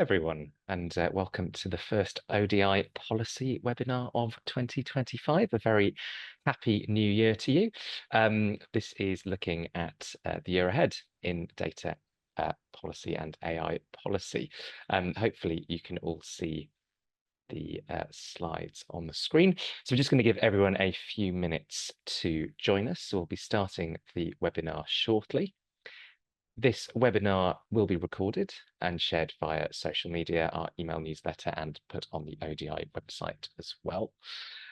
everyone, and welcome to the first ODI policy webinar of 2025. A very happy new year to you. This is looking at the year ahead in data policy and AI policy. Hopefully you can all see the slides on the screen. So we're just going to give everyone a few minutes to join us. So we'll be starting the webinar shortly. This webinar will be recorded and shared via social media, our email newsletter, and put on the ODI website as well.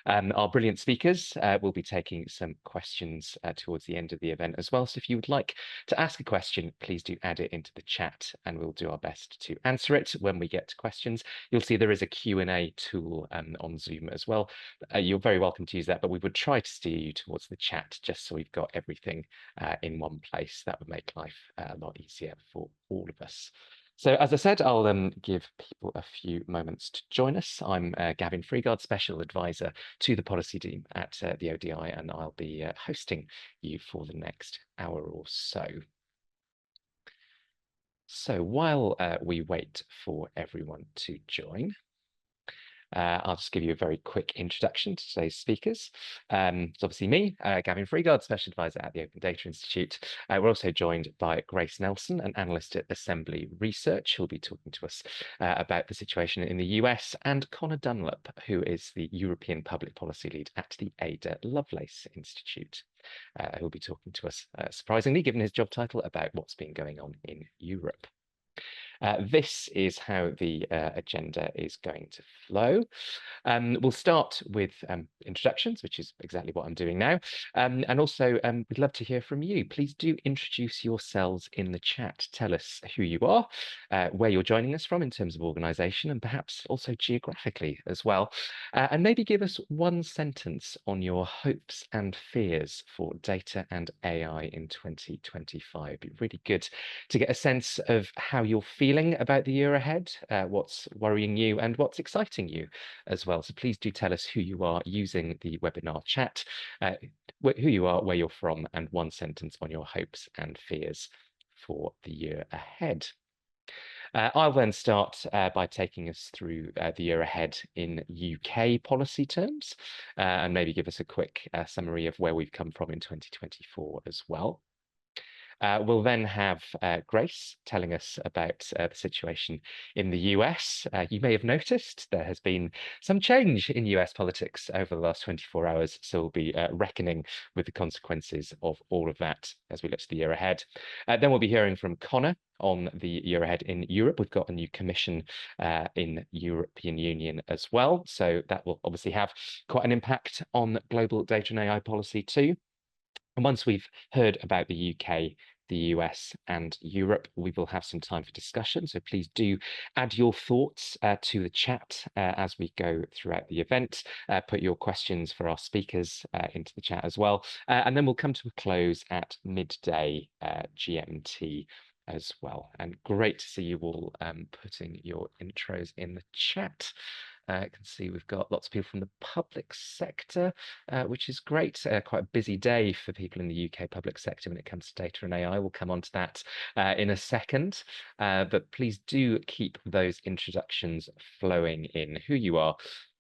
Our brilliant speakers will be taking some questions towards the end of the event as well. So if you would like to ask a question, please do add it into the chat and we'll do our best to answer it when we get to questions. You'll see there is a Q&A tool on Zoom as well. You're very welcome to use that, but we would try to steer you towards the chat just so we've got everything in one place. That would make life a lot easier for all of us. So as I said, I'll give people a few moments to join us. I'm Gavin Freegard, Special Advisor to the Policy Team at the ODI, and I'll be hosting you for the next hour or so. So while we wait for everyone to join, I'll just give you a very quick introduction to today's speakers. It's obviously me, Gavin Freegard, Special Advisor at the Open Data Institute. We're also joined by Grace Nelson, an analyst at Assembly Research, who'll be talking to us about the situation in the US, and Connor Dunlop, who is the European Public Policy Lead at the Ada Lovelace Institute, who'll be talking to us, surprisingly, given his job title, about what's been going on in Europe. This is how the agenda is going to flow. We'll start with introductions, which is exactly what I'm doing now. And also, we'd love to hear from you. Please do introduce yourselves in the chat. Tell us who you are, where you're joining us from in terms of organisation, and perhaps also geographically as well. And maybe give us one sentence on your hopes and fears for data and AI in 2025. It'd be really good to get a sense of how you're feeling about the year ahead, what's worrying you and what's exciting you as well. So please do tell us who you are using the webinar chat, who you are, where you're from, and one sentence on your hopes and fears for the year ahead. I'll then start by taking us through the year ahead in UK policy terms, and maybe give us a quick summary of where we've come from in 2024 as well. We'll then have Grace telling us about the situation in the US. You may have noticed there has been some change in US politics over the last 24 hours, so we'll be reckoning with the consequences of all of that as we look to the year ahead. Then we'll be hearing from Connor on the year ahead in Europe. We've got a new commission in European Union as well, so that will obviously have quite an impact on global data and AI policy too. And once we've heard about the UK, the US and Europe, we will have some time for discussion. So please do add your thoughts to the chat as we go throughout the event. Put your questions for our speakers into the chat as well. And then we'll come to a close at midday GMT as well. And great to see you all putting your intros in the chat. I can see we've got lots of people from the public sector, which is great. Quite a busy day for people in the UK public sector when it comes to data and AI. We'll come on to that in a second. But please do keep those introductions flowing in, who you are,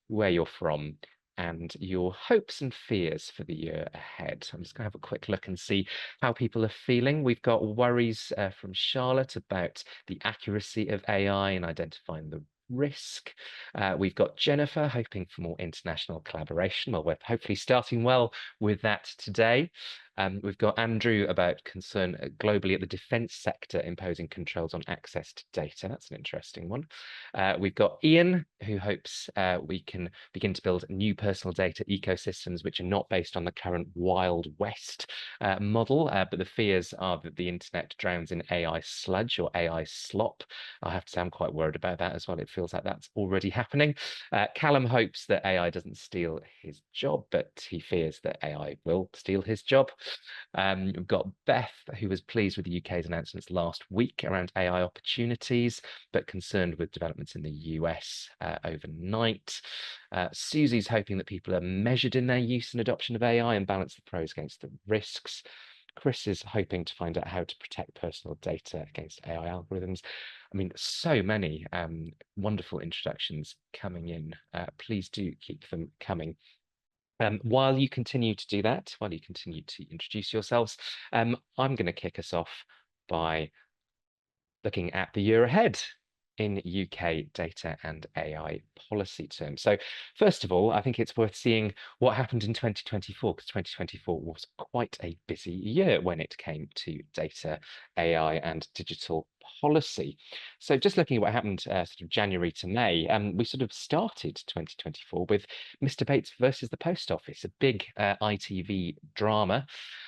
where you're from, and your hopes and fears for the year ahead. I'm just going to have a quick look and see how people are feeling. We've got worries from Charlotte about the accuracy of AI and identifying the risk. We've got Jennifer hoping for more international collaboration. Well, we're hopefully starting well with that today. We've got Andrew about concern globally at the defence sector imposing controls on access to data. That's an interesting one. We've got Ian, who hopes we can begin to build new personal data ecosystems which are not based on the current Wild West model, but the fears are that the internet drowns in AI sludge or AI slop. I have to say I'm quite worried about that as well. It feels like that's already happening. Callum hopes that AI doesn't steal his job, but he fears that AI will steal his job. We've got Beth, who was pleased with the UK's announcements last week around AI opportunities, but concerned with developments in the US overnight. Susie's hoping that people are measured in their use and adoption of AI and balance the pros against the risks. Chris is hoping to find out how to protect personal data against AI algorithms. I mean, so many wonderful introductions coming in. Please do keep them coming. While you continue to do that, while you continue to introduce yourselves, I'm going to kick us off by looking at the year ahead in UK data and AI policy terms. So first of all, I think it's worth seeing what happened in 2024, because 2024 was quite a busy year when it came to data, AI and digital policy. So just looking at what happened sort of January to May, we sort of started 2024 with Mr. Bates versus the Post Office, a big ITV drama,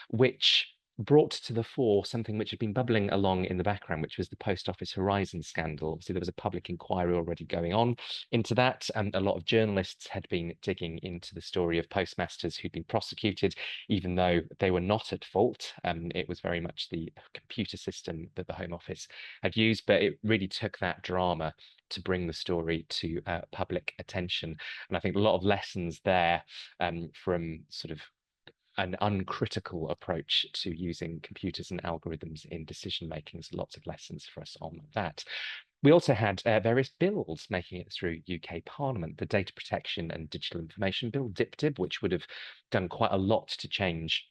which brought to the fore something which had been bubbling along in the background, which was the Post Office Horizon scandal. Obviously, there was a public inquiry already going on into that, and a lot of journalists had been digging into the story of postmasters who'd been prosecuted, even though they were not at fault. It was very much the computer system that the Home Office had used, but it really took that drama to bring the story to public attention. And I think a lot of lessons there from sort of an uncritical approach to using computers and algorithms in decision making. There's lots of lessons for us on that. We also had various bills making it through UK Parliament. The Data Protection and Digital Information Bill, DIPDIB, which would have done quite a lot to change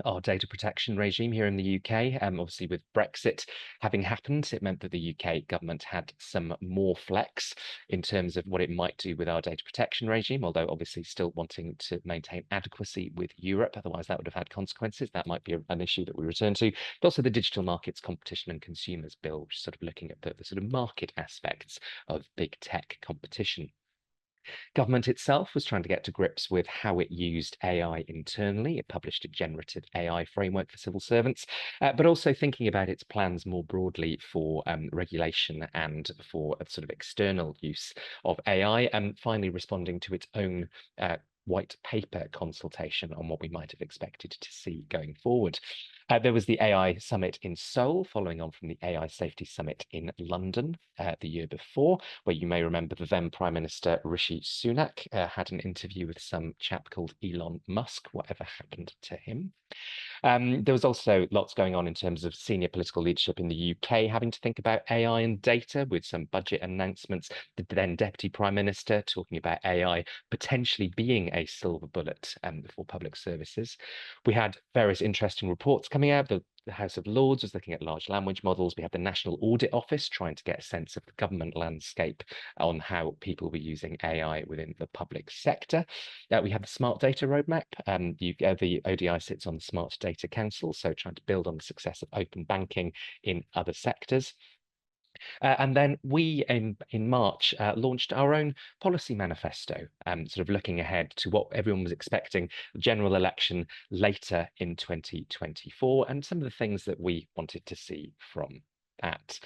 our data protection regime here in the UK. Obviously, with Brexit having happened, it meant that the UK government had some more flex in terms of what it might do with our data protection regime, although obviously still wanting to maintain adequacy with Europe. Otherwise, that would have had consequences. That might be an issue that we return to. But also the Digital Markets Competition and Consumers Bill, which is sort of looking at the sort of market aspects of big tech competition. Government itself was trying to get to grips with how it used AI internally. It published a generative AI framework for civil servants, but also thinking about its plans more broadly for regulation and for a sort of external use of AI, and finally responding to its own white paper consultation on what we might have expected to see going forward. There was the AI Summit in Seoul, following on from the AI Safety Summit in London the year before, where you may remember the then Prime Minister Rishi Sunak had an interview with some chap called Elon Musk, whatever happened to him. There was also lots going on in terms of senior political leadership in the UK having to think about AI and data, with some budget announcements. The then Deputy Prime Minister talking about AI potentially being a silver bullet for public services. We had various interesting reports coming out. The House of Lords was looking at large language models. We had the National Audit Office trying to get a sense of the government landscape on how people were using AI within the public sector. We had the Smart Data Roadmap. The ODI sits on the Smart Data Council, so trying to build on the success of open banking in other sectors. And then we, in March, launched our own policy manifesto, sort of looking ahead to what everyone was expecting, the general election later in 2024, and some of the things that we wanted to see from that.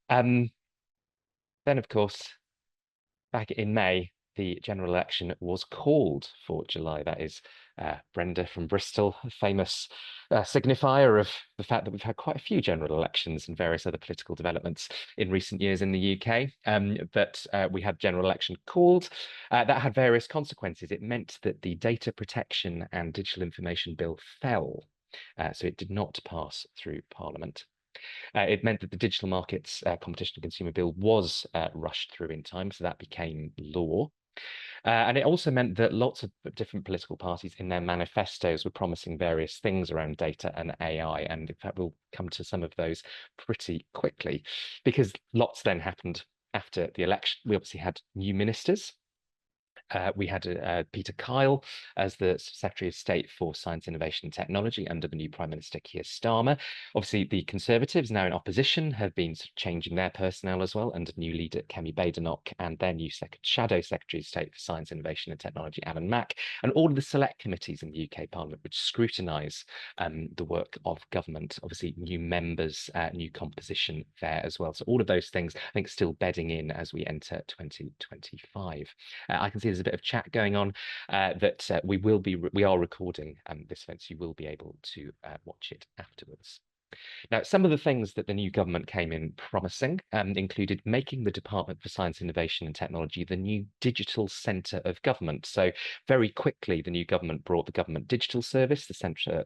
Then, of course, back in May, the general election was called for July. That is Brenda from Bristol, a famous signifier of the fact that we've had quite a few general elections and various other political developments in recent years in the UK. But we had general election called. That had various consequences. It meant that the Data Protection and Digital Information Bill fell. So it did not pass through Parliament. It meant that the Digital Markets Competition and Consumer Bill was rushed through in time, so that became law. And it also meant that lots of different political parties in their manifestos were promising various things around data and AI. And in fact, we'll come to some of those pretty quickly, because lots then happened after the election. We obviously had new ministers. We had Peter Kyle as the Secretary of State for Science, Innovation and Technology under the new Prime Minister Keir Starmer. Obviously, the Conservatives, now in opposition, have been sort of changing their personnel as well under new leader Kemi Badenoch and their new Shadow Secretary of State for Science, Innovation and Technology, Alan Mack, and all of the select committees in the UK Parliament which scrutinise the work of government. Obviously, new members, new composition there as well. So all of those things, I think, still bedding in as we enter 2025. I can see there's a bit of chat going on that we are recording this event, so you will be able to watch it afterwards. Now, some of the things that the new government came in promising included making the Department for Science, Innovation and Technology the new digital centre of government. So very quickly, the new government brought the Government Digital Service, the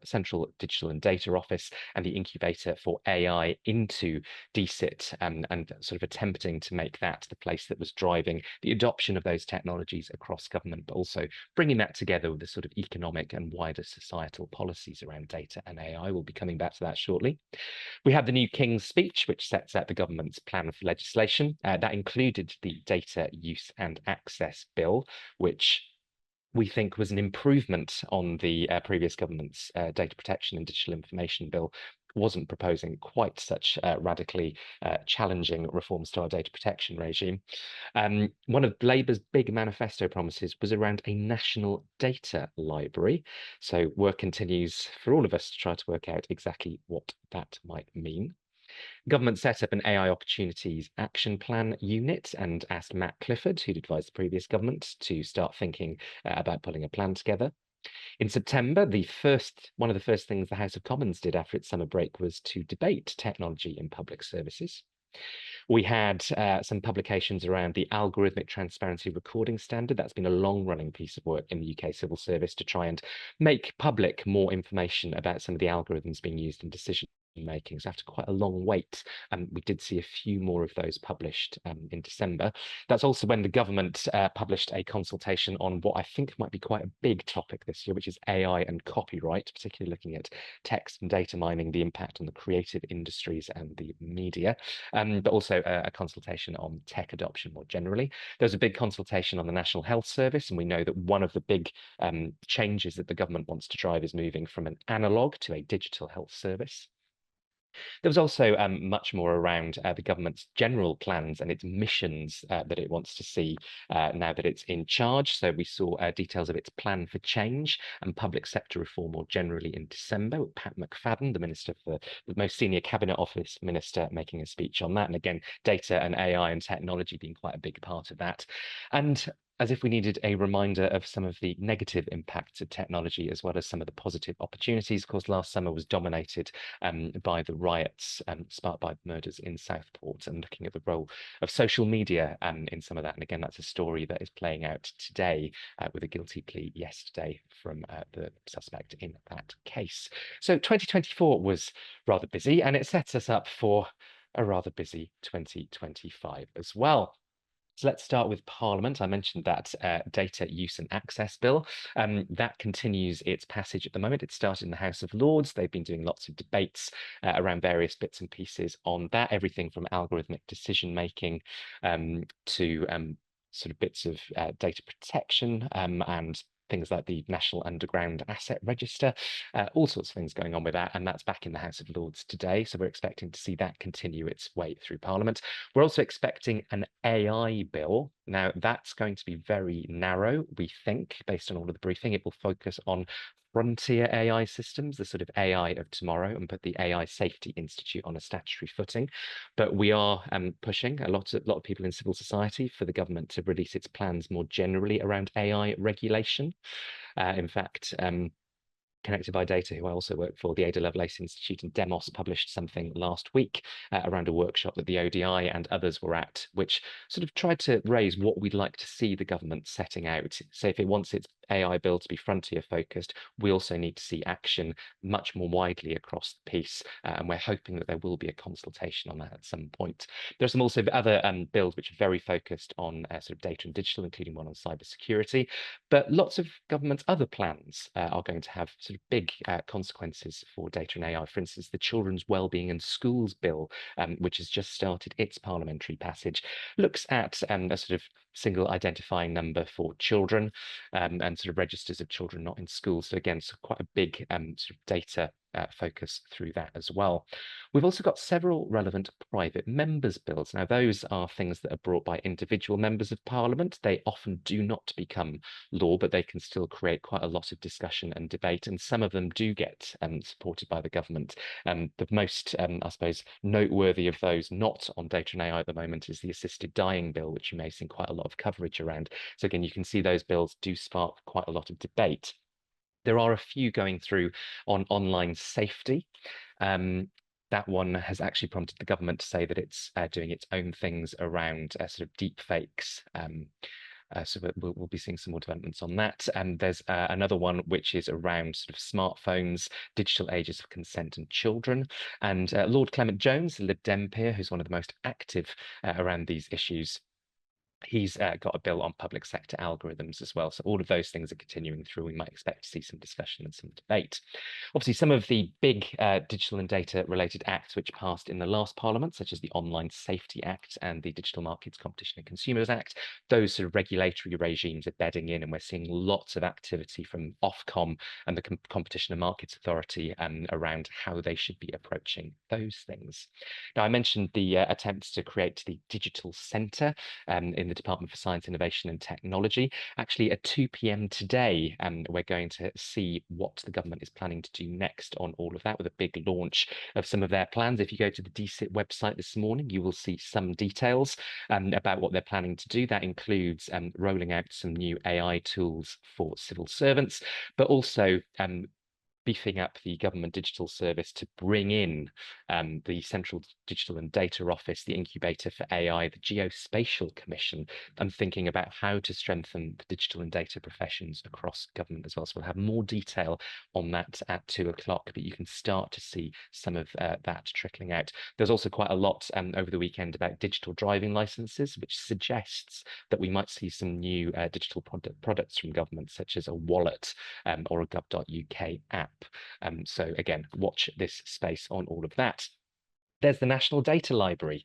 Central Digital and Data Office, and the Incubator for AI into DCIT, and sort of attempting to make that the place that was driving the adoption of those technologies across government, but also bringing that together with the sort of economic and wider societal policies around data and AI. We'll be coming back to that shortly. We have the new King's Speech, which sets out the government's plan for legislation. That included the Data Use and Access Bill, which we think was an improvement on the previous government's Data Protection and Digital Information Bill. Wasn't proposing quite such radically challenging reforms to our data protection regime. One of Labour's big manifesto promises was around a national data library. So work continues for all of us to try to work out exactly what that might mean. Government set up an AI Opportunities Action Plan unit and asked Matt Clifford, who'd advised the previous government, to start thinking about pulling a plan together. In September, one of the first things the House of Commons did after its summer break was to debate technology in public services. We had some publications around the Algorithmic Transparency Recording Standard. That's been a long-running piece of work in the UK civil service to try and make public more information about some of the algorithms being used in decision making. So after quite a long wait, we did see a few more of those published in December. That's also when the government published a consultation on what I think might be quite a big topic this year, which is AI and copyright, particularly looking at text and data mining, the impact on the creative industries and the media, but also a consultation on tech adoption more generally. There was a big consultation on the National Health Service, and we know that one of the big changes that the government wants to drive is moving from an analog to a digital health service. There was also much more around the government's general plans and its missions that it wants to see now that it's in charge. So we saw details of its plan for change and public sector reform more generally in December, with Pat McFadden, the Minister for the most senior Cabinet Office Minister, making a speech on that. And again, data and AI and technology being quite a big part of that. And as if we needed a reminder of some of the negative impacts of technology as well as some of the positive opportunities. Of course, last summer was dominated by the riots sparked by murders in Southport, and looking at the role of social media in some of that. And again, that's a story that is playing out today with a guilty plea yesterday from the suspect in that case. So 2024 was rather busy, and it sets us up for a rather busy 2025 as well. So let's start with Parliament. I mentioned that Data Use and Access Bill. That continues its passage at the moment. It started in the House of Lords. They've been doing lots of debates around various bits and pieces on that, everything from algorithmic decision making to sort of bits of data protection and things like the National Underground Asset Register, all sorts of things going on with that. And that's back in the House of Lords today. So we're expecting to see that continue its way through Parliament. We're also expecting an AI bill. Now, that's going to be very narrow, we think, based on all of the briefing. It will focus on frontier AI systems, the sort of AI of tomorrow, and put the AI Safety Institute on a statutory footing. But we are pushing a lot of people in civil society for the government to release its plans more generally around AI regulation. In fact, Connected by Data, who I also work for, the Ada Lovelace Institute and Demos, published something last week around a workshop that the ODI and others were at, which sort of tried to raise what we'd like to see the government setting out. So if it wants its AI bill to be frontier focused, we also need to see action much more widely across the piece. And we're hoping that there will be a consultation on that at some point. There are some also other bills which are very focused on sort of data and digital, including one on cybersecurity. But lots of government's other plans are going to have sort of big consequences for data and AI. For instance, the Children's Wellbeing and Schools Bill, which has just started its parliamentary passage, looks at a sort of single identifying number for children and sort of registers of children not in school. So again, so quite a big sort of data focus through that as well. We've also got several relevant private members' bills. Now, those are things that are brought by individual members of Parliament. They often do not become law, but they can still create quite a lot of discussion and debate, and some of them do get supported by the government. The most, I suppose, noteworthy of those not on data and AI at the moment is the Assisted Dying Bill, which you may have seen quite a lot of coverage around. So again, you can see those bills do spark quite a lot of debate. There are a few going through on online safety. that one has actually prompted the government to say that it's doing its own things around sort of deep fakes. So we'll be seeing some more developments on that. And there's another one which is around sort of smartphones, digital ages of consent and children. And Lord Clement Jones, the Lib Dem peer, who's one of the most active around these issues, he's got a bill on public sector algorithms as well. So all of those things are continuing through. We might expect to see some discussion and some debate. Obviously, some of the big digital and data related acts which passed in the last parliament, such as the Online Safety Act and the Digital Markets Competition and Consumers Act, those sort of regulatory regimes are bedding in, and we're seeing lots of activity from Ofcom and the Competition and Markets Authority around how they should be approaching those things. Now, I mentioned the attempts to create the digital centre in the Department for Science, Innovation and Technology. Actually, at 2 p.m. today, we're going to see what the government is planning to do next on all of that, with a big launch of some of their plans. If you go to the DCIT website this morning, you will see some details about what they're planning to do. That includes rolling out some new AI tools for civil servants, but also beefing up the government digital service to bring in the Central Digital and Data Office, the Incubator for AI, the Geospatial Commission, and thinking about how to strengthen the digital and data professions across government as well. So we'll have more detail on that at 2 o'clock, but you can start to see some of that trickling out. There's also quite a lot over the weekend about digital driving licenses, which suggests that we might see some new digital products from government, such as a wallet or a gov.uk app. So again, watch this space on all of that. There's the National Data Library.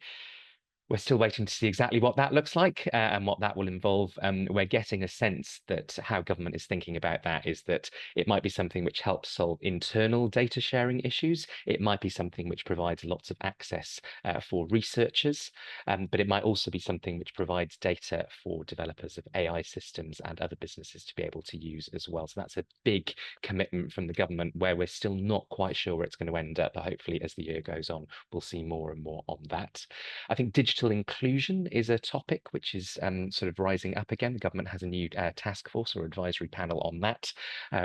We're still waiting to see exactly what that looks like and what that will involve. We're getting a sense that how government is thinking about that is that it might be something which helps solve internal data sharing issues. It might be something which provides lots of access for researchers, but it might also be something which provides data for developers of AI systems and other businesses to be able to use as well. So that's a big commitment from the government, where we're still not quite sure where it's going to end up, but hopefully as the year goes on, we'll see more and more on that. I think digital inclusion is a topic which is sort of rising up again. The government has a new task force or advisory panel on that,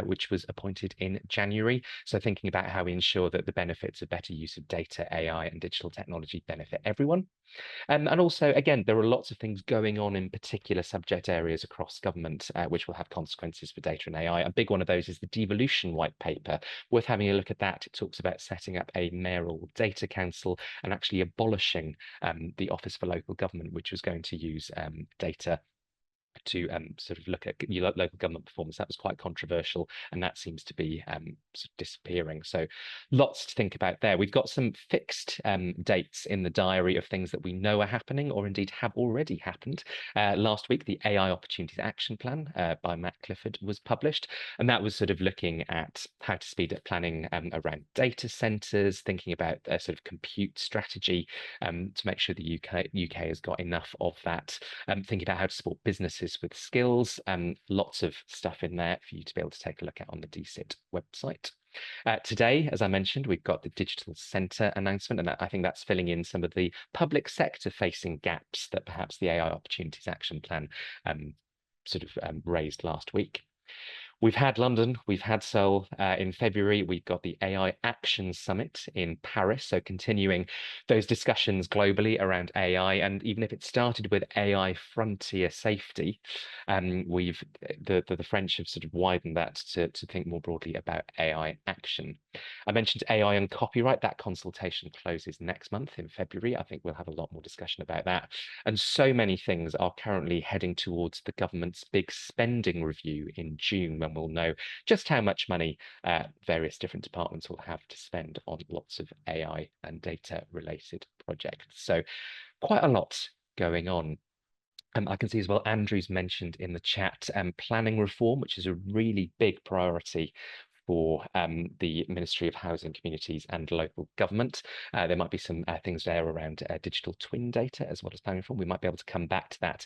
which was appointed in January. So thinking about how we ensure that the benefits of better use of data, AI and digital technology benefit everyone. And also, again, there are lots of things going on in particular subject areas across government, which will have consequences for data and AI. A big one of those is the devolution white paper. Worth having a look at that. It talks about setting up a mayoral data council and actually abolishing the Office for Local Government, which was going to use data to sort of look at local government performance. That was quite controversial, and that seems to be sort of disappearing. So lots to think about there. We've got some fixed dates in the diary of things that we know are happening or indeed have already happened. Last week, the AI Opportunities Action Plan by Matt Clifford was published, and that was sort of looking at how to speed up planning around data centres, thinking about a sort of compute strategy to make sure the UK has got enough of that, thinking about how to support businesses with skills, lots of stuff in there for you to be able to take a look at on the DCIT website. Today, as I mentioned, we've got the Digital Centre announcement, and I think that's filling in some of the public sector facing gaps that perhaps the AI Opportunities Action Plan sort of raised last week. We've had London, we've had Seoul. In February, we've got the AI Action Summit in Paris. So continuing those discussions globally around AI. And even if it started with AI frontier safety, the French have sort of widened that to think more broadly about AI action. I mentioned AI and copyright. That consultation closes next month in February. I think we'll have a lot more discussion about that. And so many things are currently heading towards the government's big spending review in June, when we'll know just how much money various different departments will have to spend on lots of AI and data related projects. So quite a lot going on. I can see as well, Andrew's mentioned in the chat planning reform, which is a really big priority for the Ministry of Housing, Communities and Local Government. There might be some things there around digital twin data as well as planning reform. We might be able to come back to that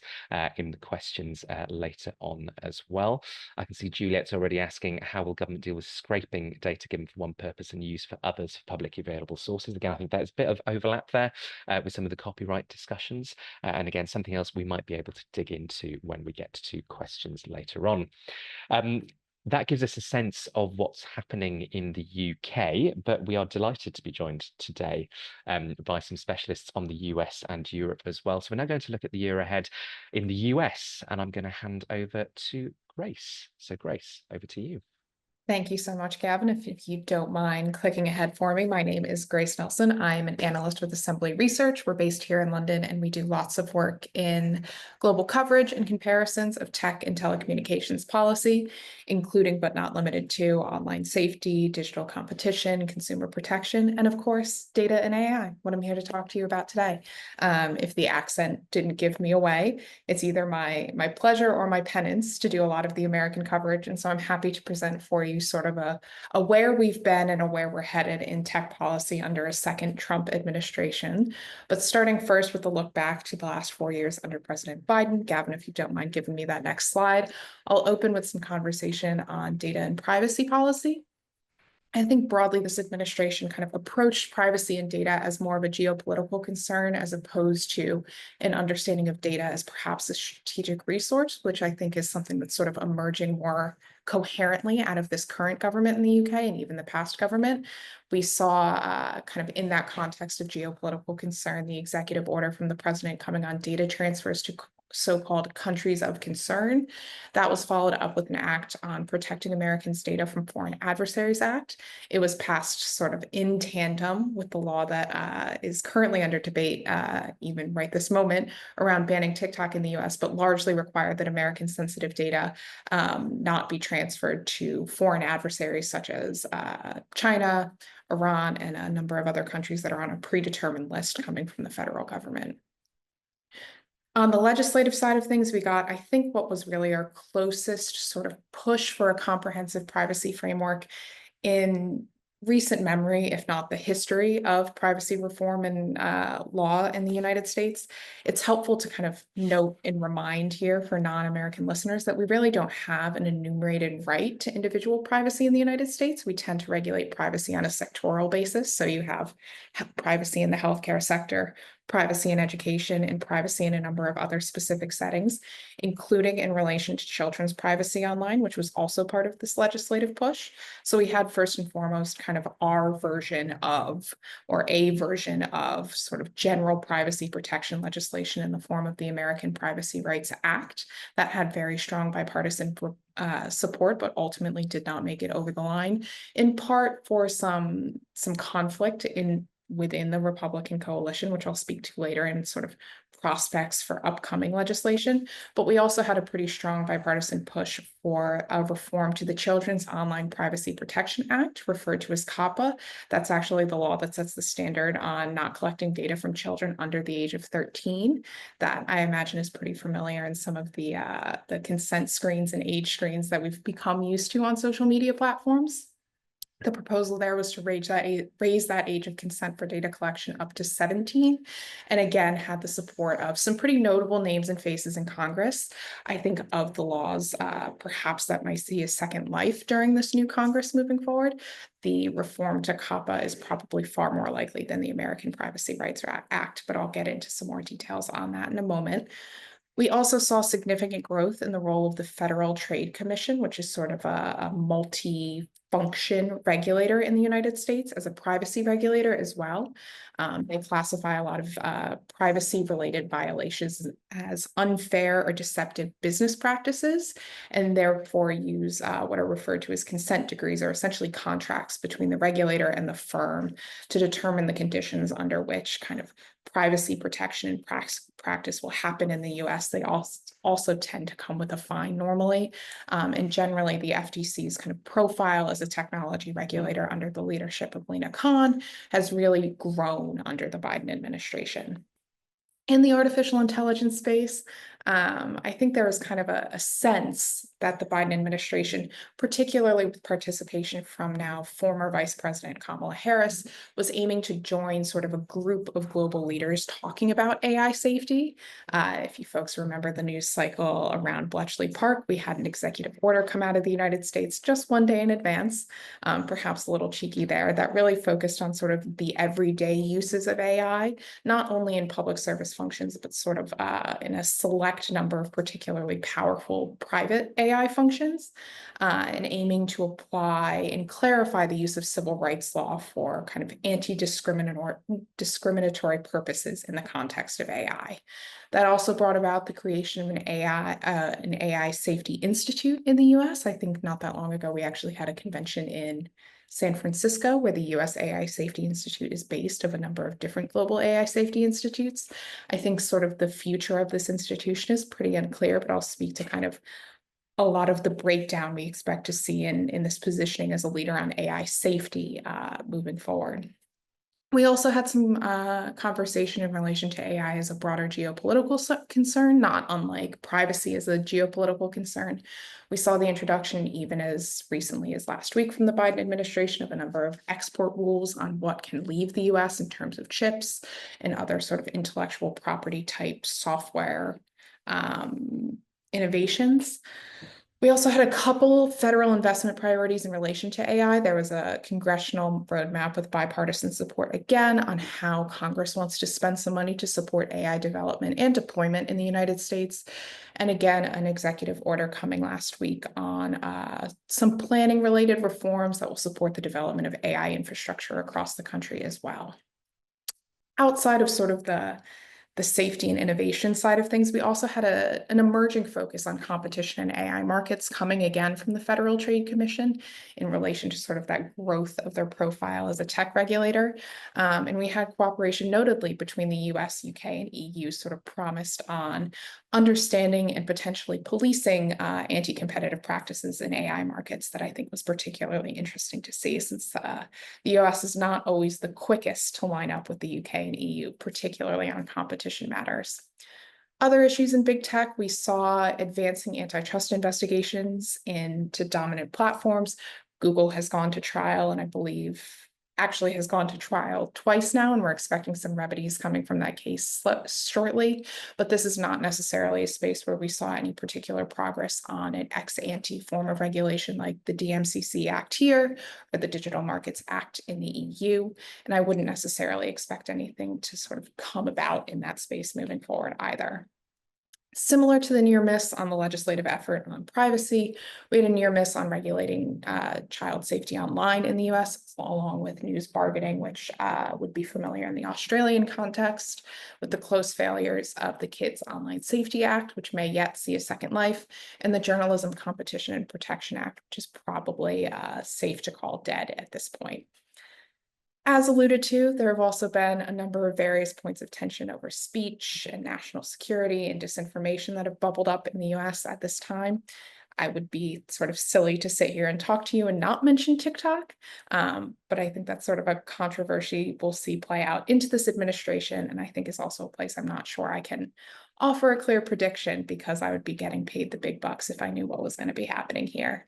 in the questions later on as well. I can see Juliet's already asking, how will government deal with scraping data given for one purpose and used for others for publicly available sources? Again, I think there's a bit of overlap there with some of the copyright discussions. And again, something else we might be able to dig into when we get to questions later on. that gives us a sense of what's happening in the UK, but we are delighted to be joined today by some specialists on the US and Europe as well. So we're now going to look at the year ahead in the US, and I'm going to hand over to Grace. So Grace, over to you. Thank you so much, Gavin. If you don't mind clicking ahead for me, my name is Grace Nelson. I am an analyst with Assembly Research. We're based here in London, and we do lots of work in global coverage and comparisons of tech and telecommunications policy, including but not limited to online safety, digital competition, consumer protection, and of course, data and AI, what I'm here to talk to you about today. If the accent didn't give me away, it's either my pleasure or my penance to do a lot of the American coverage, and so I'm happy to present for you sort of a where we've been and a where we're headed in tech policy under a second Trump administration. But starting first with a look back to the last 4 years under President Biden. Gavin, if you don't mind giving me that next slide, I'll open with some conversation on data and privacy policy. I think broadly, this administration kind of approached privacy and data as more of a geopolitical concern as opposed to an understanding of data as perhaps a strategic resource, which I think is something that's sort of emerging more coherently out of this current government in the UK and even the past government. We saw kind of in that context of geopolitical concern, the executive order from the president coming on data transfers to so-called countries of concern. That was followed up with an act on Protecting Americans' Data from Foreign Adversaries Act. It was passed sort of in tandem with the law that is currently under debate, even right this moment, around banning TikTok in the US, but largely required that American sensitive data not be transferred to foreign adversaries such as China, Iran, and a number of other countries that are on a predetermined list coming from the federal government. On the legislative side of things, we got, I think, what was really our closest sort of push for a comprehensive privacy framework in recent memory, if not the history of privacy reform and law in the United States. It's helpful to kind of note and remind here for non-American listeners that we really don't have an enumerated right to individual privacy in the United States. We tend to regulate privacy on a sectoral basis. So you have privacy in the healthcare sector, privacy in education, and privacy in a number of other specific settings, including in relation to children's privacy online, which was also part of this legislative push. So we had first and foremost kind of our version of, or a version of, sort of general privacy protection legislation in the form of the American Privacy Rights Act that had very strong bipartisan support, but ultimately did not make it over the line, in part for some conflict within the Republican coalition, which I'll speak to later, in sort of prospects for upcoming legislation. But we also had a pretty strong bipartisan push for a reform to the Children's Online Privacy Protection Act, referred to as COPPA. That's actually the law that sets the standard on not collecting data from children under the age of 13. That I imagine is pretty familiar in some of the consent screens and age screens that we've become used to on social media platforms. The proposal there was to raise that age of consent for data collection up to 17, and again had the support of some pretty notable names and faces in Congress. I think of the laws, perhaps that might see a second life during this new Congress moving forward. The reform to COPPA is probably far more likely than the American Privacy Rights Act, but I'll get into some more details on that in a moment. We also saw significant growth in the role of the Federal Trade Commission, which is sort of a multi-function regulator in the United States, as a privacy regulator as well. They classify a lot of privacy-related violations as unfair or deceptive business practices, and therefore use what are referred to as consent decrees, or essentially contracts between the regulator and the firm to determine the conditions under which kind of privacy protection and practice will happen in the US. They also tend to come with a fine normally. And generally, the FTC's kind of profile as a technology regulator under the leadership of Lina Khan has really grown under the Biden administration. In the artificial intelligence space, I think there was kind of a sense that the Biden administration, particularly with participation from now former Vice President Kamala Harris, was aiming to join sort of a group of global leaders talking about AI safety. If you folks remember the news cycle around Bletchley Park, we had an executive order come out of the United States just one day in advance, perhaps a little cheeky there, that really focused on sort of the everyday uses of AI, not only in public service functions, but sort of in a select select number of particularly powerful private AI functions, and aiming to apply and clarify the use of civil rights law for kind of discriminatory purposes in the context of AI. That also brought about the creation of an AI Safety Institute in the US. I think not that long ago, we actually had a convention in San Francisco, where the US AI Safety Institute is based, of a number of different global AI safety institutes. I think sort of the future of this institution is pretty unclear, but I'll speak to kind of a lot of the breakdown we expect to see in this positioning as a leader on AI safety moving forward. We also had some conversation in relation to AI as a broader geopolitical concern, not unlike privacy as a geopolitical concern. We saw the introduction, even as recently as last week, from the Biden administration of a number of export rules on what can leave the US in terms of chips and other sort of intellectual property type software innovations. We also had a couple federal investment priorities in relation to AI. There was a congressional roadmap with bipartisan support again on how Congress wants to spend some money to support AI development and deployment in the United States. And again, an executive order coming last week on some planning related reforms that will support the development of AI infrastructure across the country as well. Outside of sort of the safety and innovation side of things, we also had an emerging focus on competition in AI markets coming again from the Federal Trade Commission in relation to sort of that growth of their profile as a tech regulator. And we had cooperation notably between the US, UK, and EU sort of promised on understanding and potentially policing anti-competitive practices in AI markets that I think was particularly interesting to see, since the US is not always the quickest to line up with the UK and EU, particularly on competition matters. Other issues in big tech, we saw advancing antitrust investigations into dominant platforms. Google has gone to trial, and I believe actually has gone to trial twice now, and we're expecting some remedies coming from that case shortly. But this is not necessarily a space where we saw any particular progress on an ex-ante form of regulation like the DMCC Act here or the Digital Markets Act in the EU. And I wouldn't necessarily expect anything to sort of come about in that space moving forward either. Similar to the near miss on the legislative effort on privacy, we had a near miss on regulating child safety online in the US, along with news bargaining, which would be familiar in the Australian context, with the close failures of the Kids Online Safety Act, which may yet see a second life, and the Journalism Competition and Protection Act, which is probably safe to call dead at this point. As alluded to, there have also been a number of various points of tension over speech and national security and disinformation that have bubbled up in the US at this time. I would be sort of silly to sit here and talk to you and not mention TikTok, but I think that's sort of a controversy we'll see play out into this administration, and I think is also a place I'm not sure I can offer a clear prediction, because I would be getting paid the big bucks if I knew what was going to be happening here.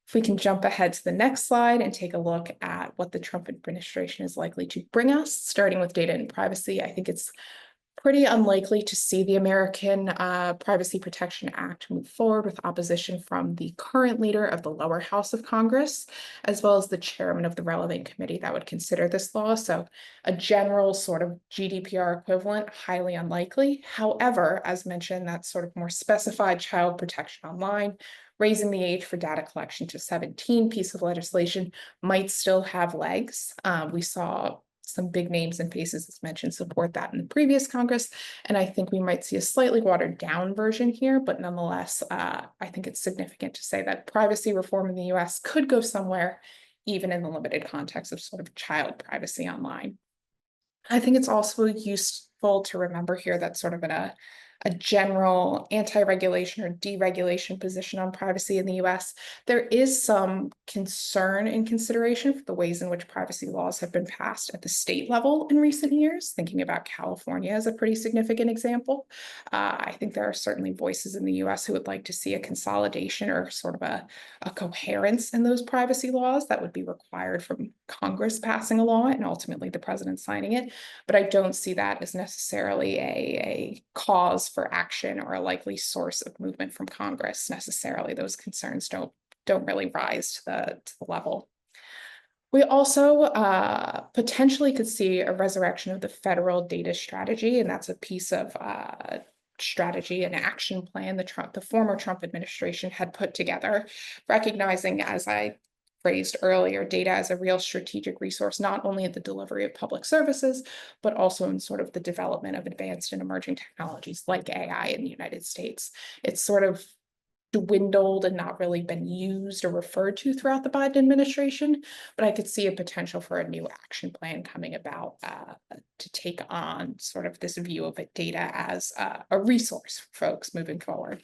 If we can jump ahead to the next slide and take a look at what the Trump administration is likely to bring us, starting with data and privacy, I think it's pretty unlikely to see the American Privacy Protection Act move forward with opposition from the current leader of the lower house of Congress, as well as the chairman of the relevant committee that would consider this law. So a general sort of GDPR equivalent, highly unlikely. However, as mentioned, that sort of more specified child protection online, raising the age for data collection to 17 piece of legislation might still have legs. We saw some big names and faces, as mentioned, support that in the previous Congress. And I think we might see a slightly watered down version here, but nonetheless, I think it's significant to say that privacy reform in the US could go somewhere, even in the limited context of sort of child privacy online. I think it's also useful to remember here that sort of in a general anti-regulation or deregulation position on privacy in the US, there is some concern and consideration for the ways in which privacy laws have been passed at the state level in recent years, thinking about California as a pretty significant example. I think there are certainly voices in the US who would like to see a consolidation or sort of a coherence in those privacy laws that would be required from Congress passing a law and ultimately the president signing it. But I don't see that as necessarily a cause for action or a likely source of movement from Congress necessarily. Those concerns don't really rise to the level. We also potentially could see a resurrection of the federal data strategy, and that's a piece of strategy and action plan the former Trump administration had put together, recognizing, as I phrased earlier, data as a real strategic resource, not only in the delivery of public services, but also in sort of the development of advanced and emerging technologies like AI in the United States. It's sort of dwindled and not really been used or referred to throughout the Biden administration, but I could see a potential for a new action plan coming about to take on sort of this view of it, data as a resource for folks moving forward.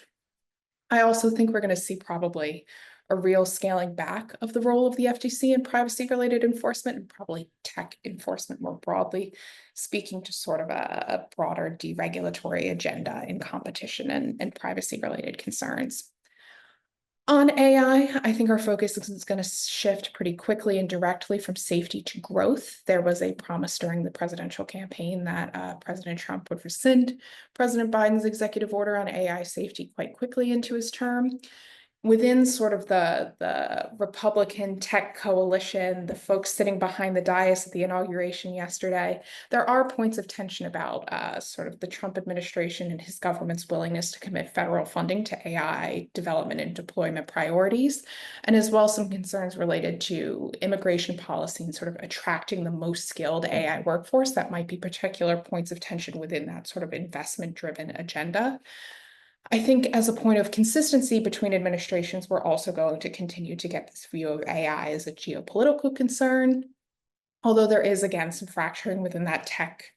I also think we're going to see probably a real scaling back of the role of the FTC in privacy-related enforcement and probably tech enforcement more broadly, speaking to sort of a broader deregulatory agenda in competition and privacy-related concerns. On AI, I think our focus is going to shift pretty quickly and directly from safety to growth. There was a promise during the presidential campaign that President Trump would rescind President Biden's executive order on AI safety quite quickly into his term. Within sort of the Republican tech coalition, the folks sitting behind the dais at the inauguration yesterday, there are points of tension about sort of the Trump administration and his government's willingness to commit federal funding to AI development and deployment priorities, and as well some concerns related to immigration policy and sort of attracting the most skilled AI workforce. That might be particular points of tension within that sort of investment-driven agenda. I think as a point of consistency between administrations, we're also going to continue to get this view of AI as a geopolitical concern, although there is, again, some fracturing within that tech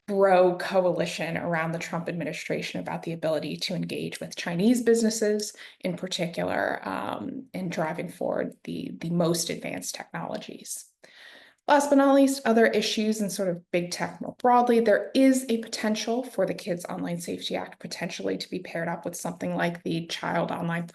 bro coalition around the Trump administration about the ability to engage with Chinese businesses in particular in driving forward the most advanced technologies. Last but not least, other issues and sort of big tech more broadly, there is a potential for the Kids Online Safety Act potentially to be paired up with something like the Child Online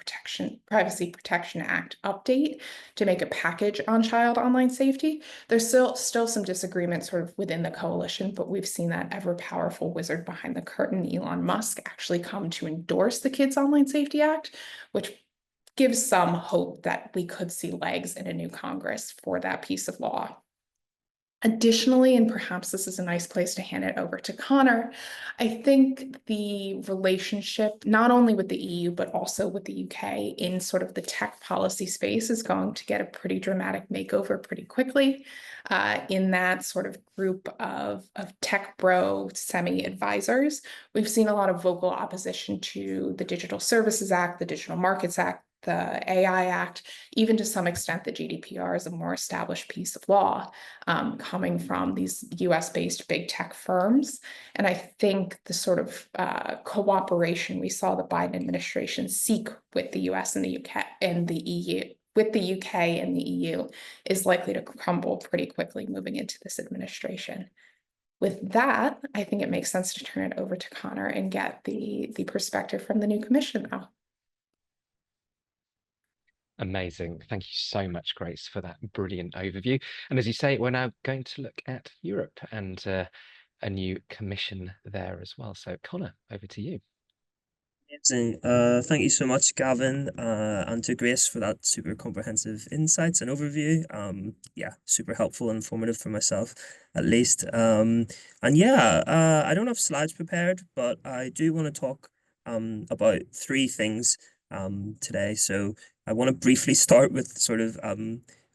Privacy Protection Act update to make a package on child online safety. There's still some disagreement sort of within the coalition, but we've seen that ever powerful wizard behind the curtain, Elon Musk, actually come to endorse the Kids Online Safety Act, which gives some hope that we could see legs in a new Congress for that piece of law. Additionally, and perhaps this is a nice place to hand it over to Connor, I think the relationship, not only with the EU, but also with the UK in sort of the tech policy space is going to get a pretty dramatic makeover pretty quickly. In that sort of group of tech bro semi-advisors, we've seen a lot of vocal opposition to the Digital Services Act, the Digital Markets Act, the AI Act, even to some extent, the GDPR is a more established piece of law coming from these US-based big tech firms. And I think the sort of cooperation we saw the Biden administration seek with the US and the UK and the EU, with the UK and the EU, is likely to crumble pretty quickly moving into this administration. With that, I think it makes sense to turn it over to Connor and get the perspective from the new commission now. Amazing. Thank you so much, Grace, for that brilliant overview. And as you say, we're now going to look at Europe and a new commission there as well. So Connor, over to you. Amazing. Thank you so much, Gavin, and to Grace for that super comprehensive insights and overview. Yeah, super helpful and informative for myself, at least. And yeah, I don't have slides prepared, but I do want to talk about three things today. So I want to briefly start with sort of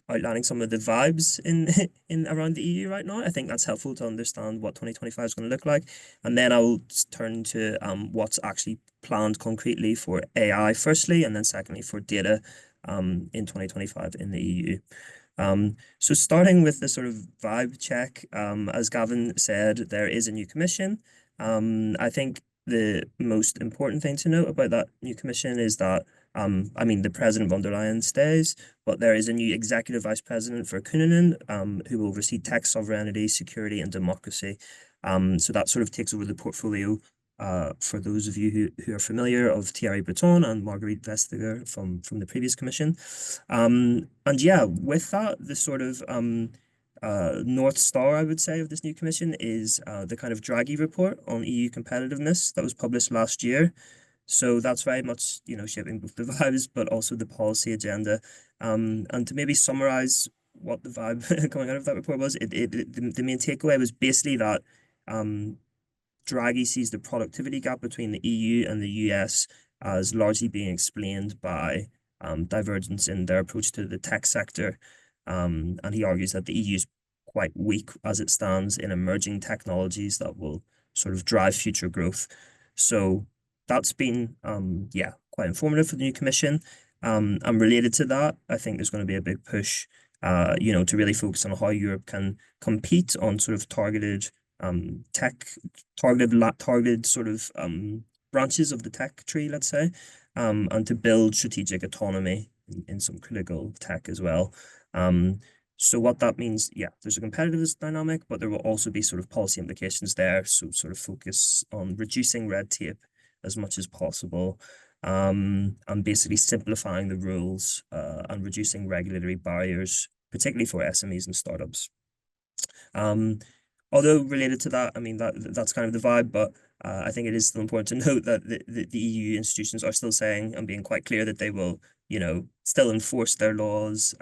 outlining some of the vibes in around the EU right now. I think that's helpful to understand what 2025 is going to look like. And then I'll turn to what's actually planned concretely for AI firstly, and then secondly for data in 2025 in the EU. So starting with the sort of vibe check, as Gavin said, there is a new commission. I think the most important thing to note about that new commission is that I mean, the President von der Leyen stays, but there is a new executive vice president for Kunanen, who will oversee tech sovereignty, security, and democracy. So that sort of takes over the portfolio for those of you who are familiar of Thierry Breton and Marguerite Vestager from the previous commission. And yeah, with that, the sort of North Star, I would say, of this new commission is the kind of Draghi report on EU competitiveness that was published last year. So that's very much, you know, shaping both the vibes, but also the policy agenda. And to maybe summarize what the vibe coming out of that report was, the main takeaway was basically that Draghi sees the productivity gap between the EU and the US as largely being explained by divergence in their approach to the tech sector. And he argues that the EU is quite weak as it stands in emerging technologies that will sort of drive future growth. So that's been, quite informative for the new commission. And related to that, I think there's going to be a big push, to really focus on how Europe can compete on sort of targeted targeted sort of branches of the tech tree, let's say, and to build strategic autonomy in some critical tech as well. So what that means, there's a competitiveness dynamic, but there will also be sort of policy implications there. So sort of focus on reducing red tape as much as possible, and basically simplifying the rules and reducing regulatory barriers, particularly for SMEs and startups. Although related to that, I mean, that's kind of the vibe, but I think it is still important to note that the EU institutions are still saying and being quite clear that they will, still enforce their laws,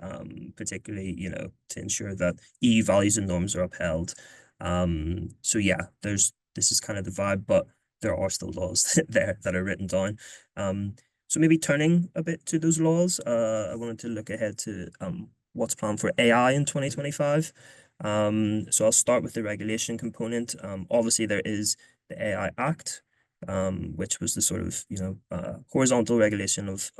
particularly, to ensure that EU values and norms are upheld. So yeah, this is kind of the vibe, but there are still laws there that are written down. So maybe turning a bit to those laws, I wanted to look ahead to what's planned for AI in 2025. So I'll start with the regulation component. Obviously there is the AI Act, which was the sort of, horizontal regulation of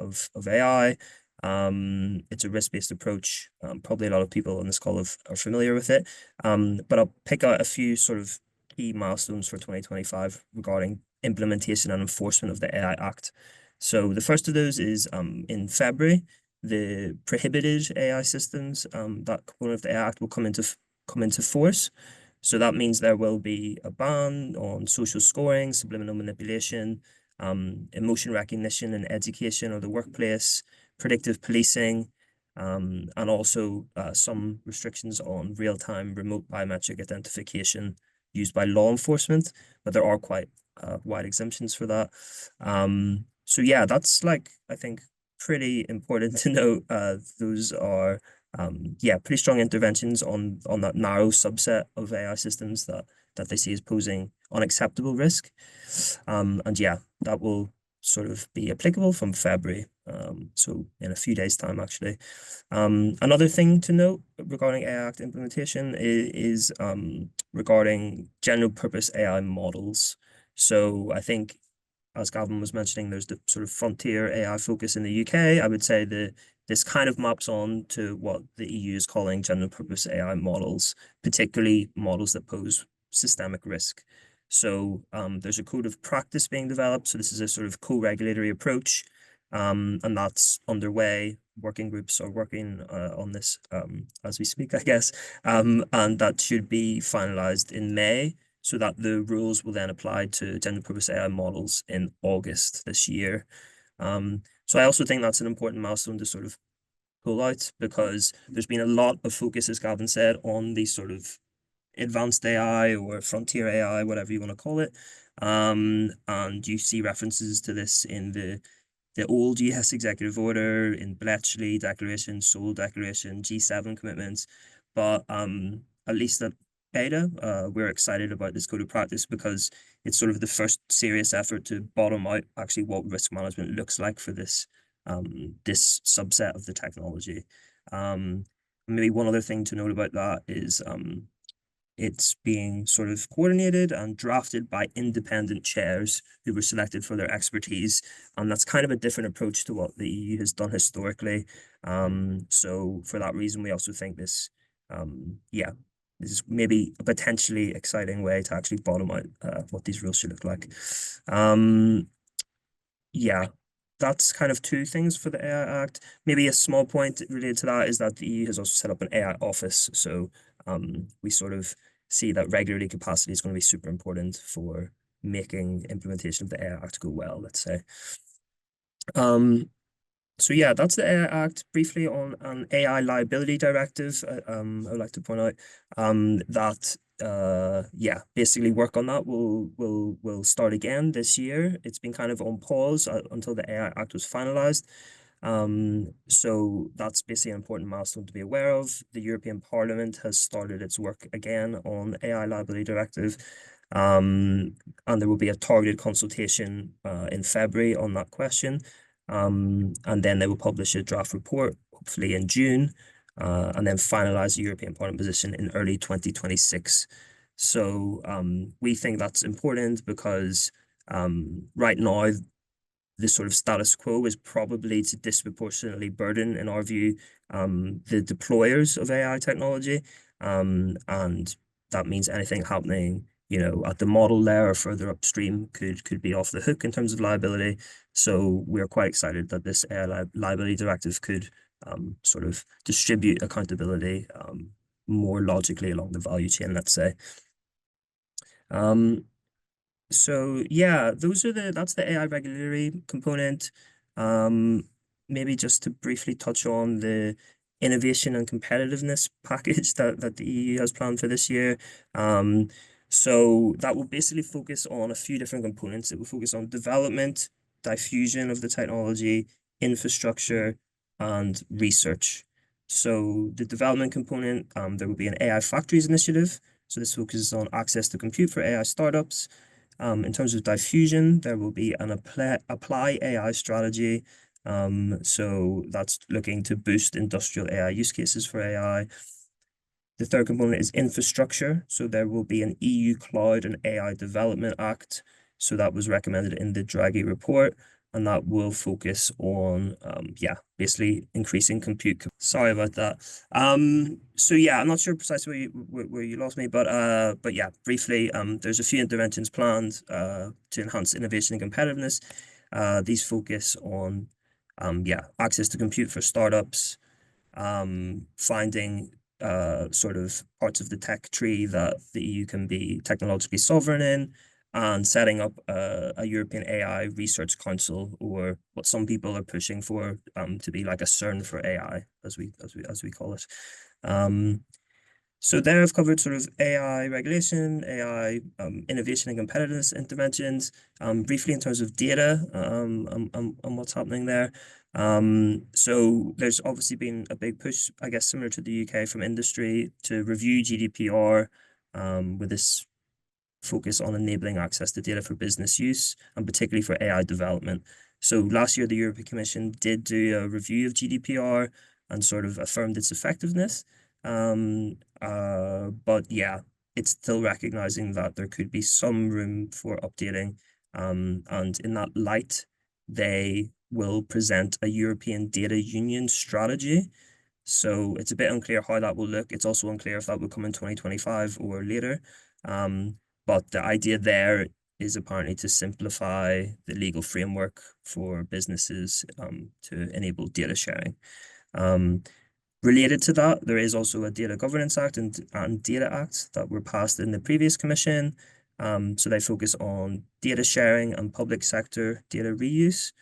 AI. It's a risk-based approach. Probably a lot of people on this call are familiar with it. But I'll pick out a few sort of key milestones for 2025 regarding implementation and enforcement of the AI Act. So the first of those is in February, the prohibited AI systems, that component of the AI Act will come into force. So that means there will be a ban on social scoring, subliminal manipulation, emotion recognition in education or the workplace, predictive policing, and also some restrictions on real-time remote biometric identification used by law enforcement, but there are quite wide exemptions for that. So yeah, that's like, I think, pretty important to note. Those are pretty strong interventions on that narrow subset of AI systems that they see as posing unacceptable risk. And yeah, that will sort of be applicable from February, so in a few days' time, actually. Another thing to note regarding AI Act implementation is regarding general purpose AI models. So I think, as Gavin was mentioning, there's the sort of frontier AI focus in the UK. I would say this kind of maps on to what the EU is calling general purpose AI models, particularly models that pose systemic risk. So there's a code of practice being developed. So this is a sort of co-regulatory approach, and that's underway. Working groups are working on this as we speak, I guess, and that should be finalized in May, so that the rules will then apply to general purpose AI models in August this year. So I also think that's an important milestone to sort of pull out, because there's been a lot of focus, as Gavin said, on these sort of advanced AI or frontier AI, whatever you want to call it. And you see references to this in the old US executive order, in Bletchley Declaration, Seoul Declaration, G7 commitments. But at least at Beta, we're excited about this code of practice because it's sort of the first serious effort to bottom out actually what risk management looks like for this this subset of the technology. Maybe one other thing to note about that is it's being sort of coordinated and drafted by independent chairs who were selected for their expertise. And that's kind of a different approach to what the EU has done historically. So for that reason, we also think this, this is maybe a potentially exciting way to actually bottom out what these rules should look like. Yeah, that's kind of two things for the AI Act. Maybe a small point related to that is that the EU has also set up an AI office. So we sort of see that regulatory capacity is going to be super important for making implementation of the AI Act go well, let's say. So yeah, that's the AI Act. Briefly on an AI liability directive, I would like to point out that basically work on that will start again this year. It's been kind of on pause until the AI Act was finalized. So that's basically an important milestone to be aware of. The European Parliament has started its work again on the AI liability directive. And there will be a targeted consultation in February on that question. And then they will publish a draft report, hopefully in June, and then finalize the European Parliament position in early 2026. So we think that's important because right now, the sort of status quo is probably to disproportionately burden, in our view, the deployers of AI technology. And that means anything happening, at the model layer or further upstream could be off the hook in terms of liability. So we're quite excited that this AI liability directive could sort of distribute accountability more logically along the value chain, let's say. So yeah, that's the AI regulatory component. Maybe just to briefly touch on the innovation and competitiveness package that the EU has planned for this year. So that will basically focus on a few different components. It will focus on development, diffusion of the technology, infrastructure, and research. So the development component, there will be an AI factories initiative. So this focuses on access to compute for AI startups. In terms of diffusion, there will be an apply AI strategy. So that's looking to boost industrial AI use cases for AI. The third component is infrastructure. So there will be an EU Cloud and AI Development Act. So that was recommended in the Draghi report, and that will focus on, basically increasing compute. Sorry about that. So yeah, I'm not sure precisely where you lost me, but yeah, briefly, there's a few interventions planned to enhance innovation and competitiveness. These focus on, access to compute for startups, finding sort of parts of the tech tree that the EU can be technologically sovereign in, and setting up a European AI Research Council, or what some people are pushing for to be like a CERN for AI, as we call it. So there I've covered sort of AI regulation, AI innovation and competitiveness interventions, briefly in terms of data and what's happening there. So there's obviously been a big push, I guess, similar to the UK, from industry to review GDPR with this focus on enabling access to data for business use, and particularly for AI development. So last year, the European Commission did do a review of GDPR and sort of affirmed its effectiveness. But yeah, it's still recognizing that there could be some room for updating. And in that light, they will present a European Data Union strategy. So it's a bit unclear how that will look. It's also unclear if that will come in 2025 or later. But the idea there is apparently to simplify the legal framework for businesses to enable data sharing. Related to that, there is also a Data Governance Act and Data Act that were passed in the previous commission. So they focus on data sharing and public sector data reuse,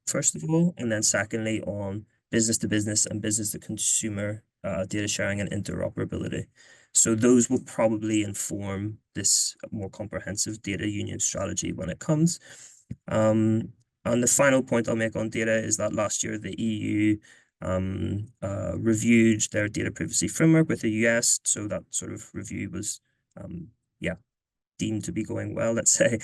first of all, and then secondly on business to business and business to consumer data sharing and interoperability. So those will probably inform this more comprehensive data union strategy when it comes. And the final point I'll make on data is that last year the EU reviewed their data privacy framework with the US. So that sort of review was, deemed to be going well, let's say.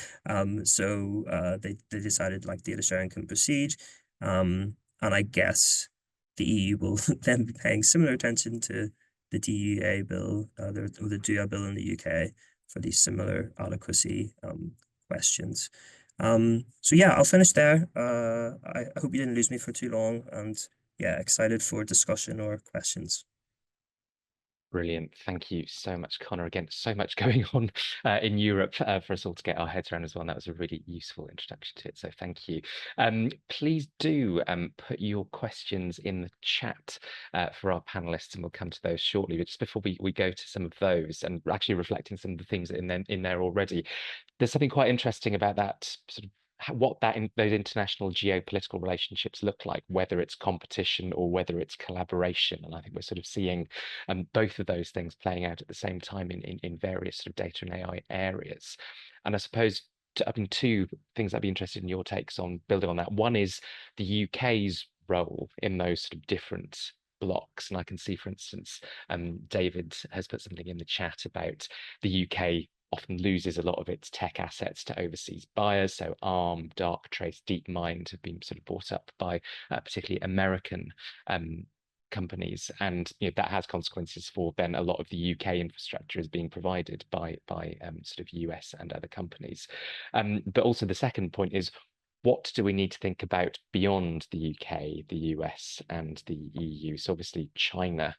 So they decided like data sharing can proceed. And I guess the EU will then be paying similar attention to the DUA bill, or the DUA bill in the UK for these similar adequacy questions. So yeah, I'll finish there. I hope you didn't lose me for too long, and yeah, excited for discussion or questions. Brilliant. Thank you so much, Connor. Again, so much going on in Europe for us all to get our heads around as well. And that was a really useful introduction to it. So thank you. Please do put your questions in the chat for our panelists, and we'll come to those shortly. But just before we go to some of those, and actually reflecting some of the things in there already, there's something quite interesting about that sort of what those international geopolitical relationships look like, whether it's competition or whether it's collaboration. And I think we're sort of seeing both of those things playing out at the same time in various sort of data and AI areas. And I suppose two things I'd be interested in your takes on, building on that. One is the UK's role in those sort of different blocks. And I can see, for instance, David has put something in the chat about the UK often loses a lot of its tech assets to overseas buyers. So Arm, Darktrace, DeepMind have been sort of bought up by particularly American companies, and that has consequences for then a lot of the UK infrastructure is being provided by sort of US and other companies. But also the second point is, what do we need to think about beyond the UK, the US, and the EU? So obviously China,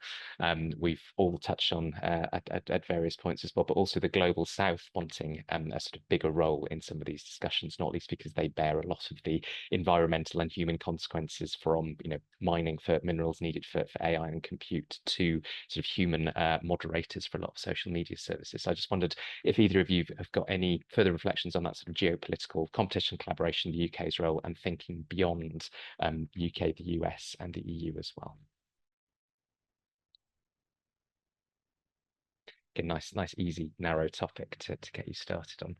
we've all touched on at various points as well, but also the global South wanting a sort of bigger role in some of these discussions, not least because they bear a lot of the environmental and human consequences from mining for minerals needed for AI and compute, to sort of human moderators for a lot of social media services. So I just wondered if either of you have got any further reflections on that sort of geopolitical competition, collaboration, the UK's role, and thinking beyond UK, the US, and the EU as well. A nice, easy, narrow topic to get you started on.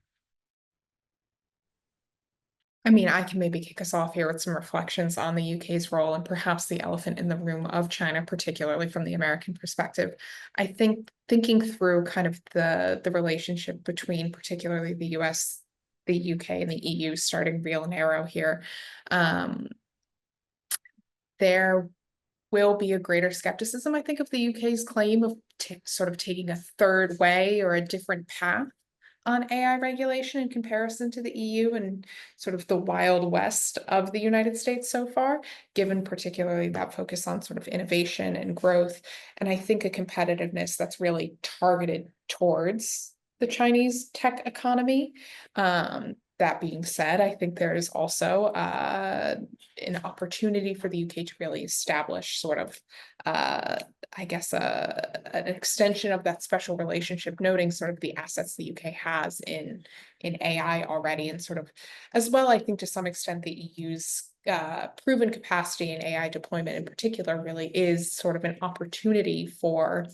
I mean, I can maybe kick us off here with some reflections on the UK's role and perhaps the elephant in the room of China, particularly from the American perspective. I think thinking through kind of the relationship between particularly the US, the UK, and the EU starting real narrow here, there will be a greater skepticism, I think, of the UK's claim of sort of taking a third way or a different path on AI regulation in comparison to the EU and sort of the Wild West of the United States so far, given particularly that focus on sort of innovation and growth. And I think a competitiveness that's really targeted towards the Chinese tech economy. That being said, I think there is also an opportunity for the UK to really establish sort of, I guess, an extension of that special relationship, noting sort of the assets the UK has in AI already, and sort of, as well, I think to some extent the EU's proven capacity in AI deployment in particular really is sort of an opportunity for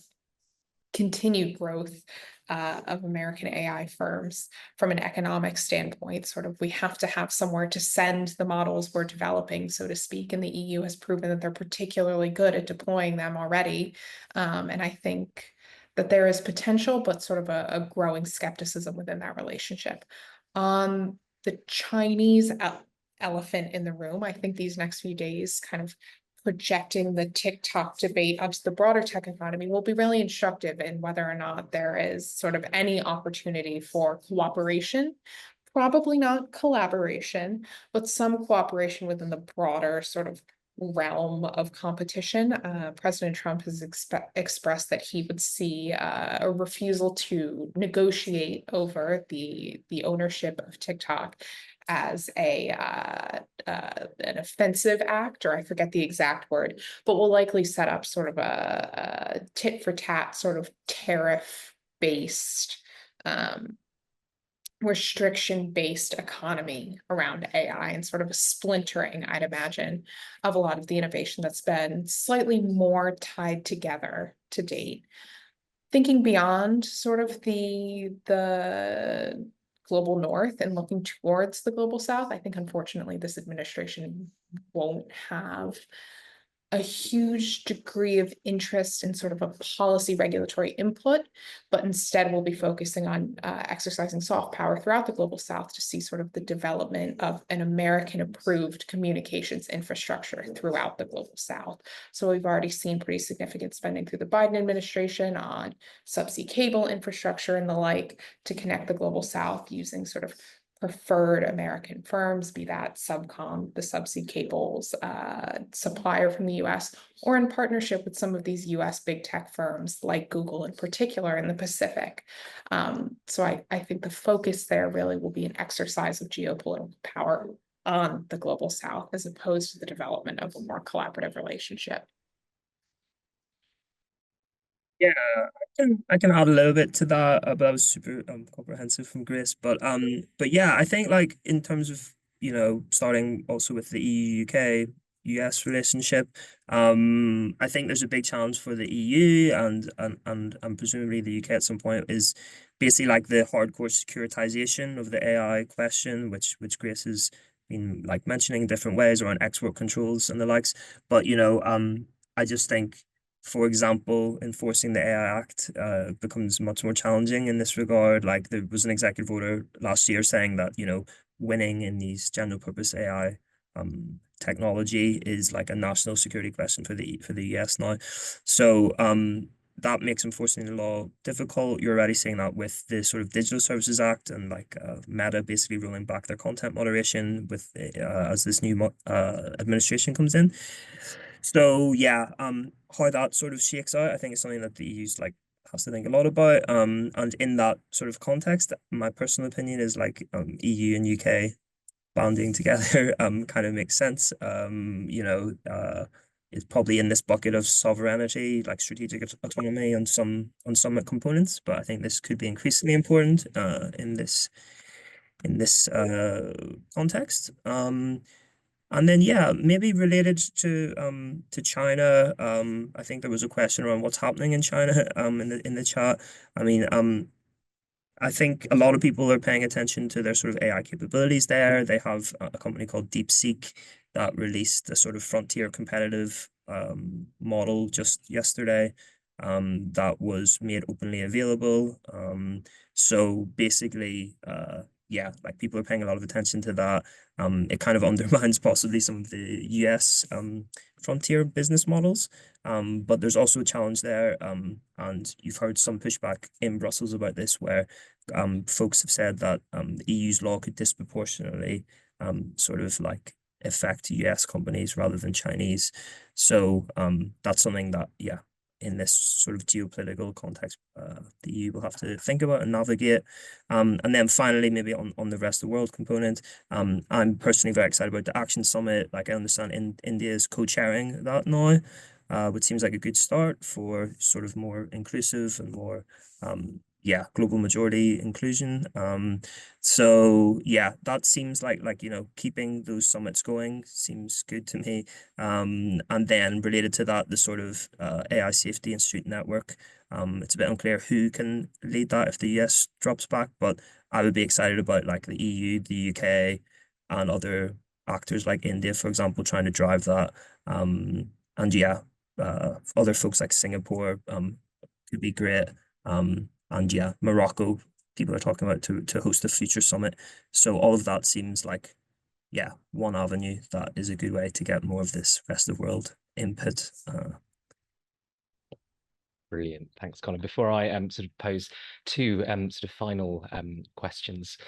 continued growth of American AI firms from an economic standpoint. Sort of, we have to have somewhere to send the models we're developing, so to speak, and the EU has proven that they're particularly good at deploying them already. And I think that there is potential, but sort of a growing skepticism within that relationship. On the Chinese elephant in the room, I think these next few days kind of projecting the TikTok debate onto the broader tech economy will be really instructive in whether or not there is sort of any opportunity for cooperation, probably not collaboration, but some cooperation within the broader sort of realm of competition. President Trump has expressed that he would see a refusal to negotiate over the ownership of TikTok as an offensive act, or I forget the exact word, but will likely set up sort of a tit for tat sort of tariff-based, restriction-based economy around AI, and sort of a splintering, I'd imagine, of a lot of the innovation that's been slightly more tied together to date. Thinking beyond sort of the global north and looking towards the global south, I think unfortunately this administration won't have a huge degree of interest in sort of a policy regulatory input, but instead we'll be focusing on exercising soft power throughout the global south to see sort of the development of an American approved communications infrastructure throughout the global south. So we've already seen pretty significant spending through the Biden administration on subsea cable infrastructure and the like to connect the global south using sort of preferred American firms, be that Subcom, the subsea cables supplier from the US, or in partnership with some of these US big tech firms like Google in particular in the Pacific. So I think the focus there really will be an exercise of geopolitical power on the global south as opposed to the development of a more collaborative relationship. Yeah, I can add a little bit to that, but that was super comprehensive from Grace. But yeah, I think like in terms of starting also with the EU UK US relationship, I think there's a big challenge for the EU and presumably the UK at some point is basically like the hardcore securitization of the AI question, which Grace has been like mentioning in different ways around export controls and the likes. But I just think for example, enforcing the AI Act becomes much more challenging in this regard. Like there was an executive order last year saying that, you know, winning in these general purpose AI technology is like a national security question for the US now. So that makes enforcing the law difficult. You're already seeing that with the sort of Digital Services Act and like Meta basically rolling back their content moderation with as this new administration comes in. So yeah, how that sort of shakes out, I think is something that the EU's like has to think a lot about. And in that sort of context, my personal opinion is like EU and UK banding together kind of makes sense. You know, it's probably in this bucket of sovereignty, like strategic autonomy on some components, but I think this could be increasingly important in this context. And then yeah, maybe related to China, I think there was a question around what's happening in China in the chat. I mean, I think a lot of people are paying attention to their sort of AI capabilities there. They have a company called DeepSeek that released a sort of frontier competitive model just yesterday that was made openly available. So basically, yeah, like people are paying a lot of attention to that. It kind of undermines possibly some of the US frontier business models. But there's also a challenge there. And you've heard some pushback in Brussels about this, where folks have said that the EU's law could disproportionately sort of like affect US companies rather than Chinese. So that's something that, yeah, in this sort of geopolitical context, the EU will have to think about and navigate. And then finally, maybe on the rest of the world component, I'm personally very excited about the Action Summit. Like I understand India is co-chairing that now, which seems like a good start for sort of more inclusive and more yeah, global majority inclusion. So yeah, that seems like you know, keeping those summits going seems good to me. And then related to that, the sort of AI Safety Institute network. It's a bit unclear who can lead that if the US drops back, but I would be excited about like the EU, the UK, and other actors like India, for example, trying to drive that. And yeah, other folks like Singapore could be great. And yeah, Morocco, people are talking about to host a future summit. So all of that seems like, yeah, one avenue that is a good way to get more of this rest of world input. Brilliant. Thanks, Colin. Before I sort of pose two sort of final questions,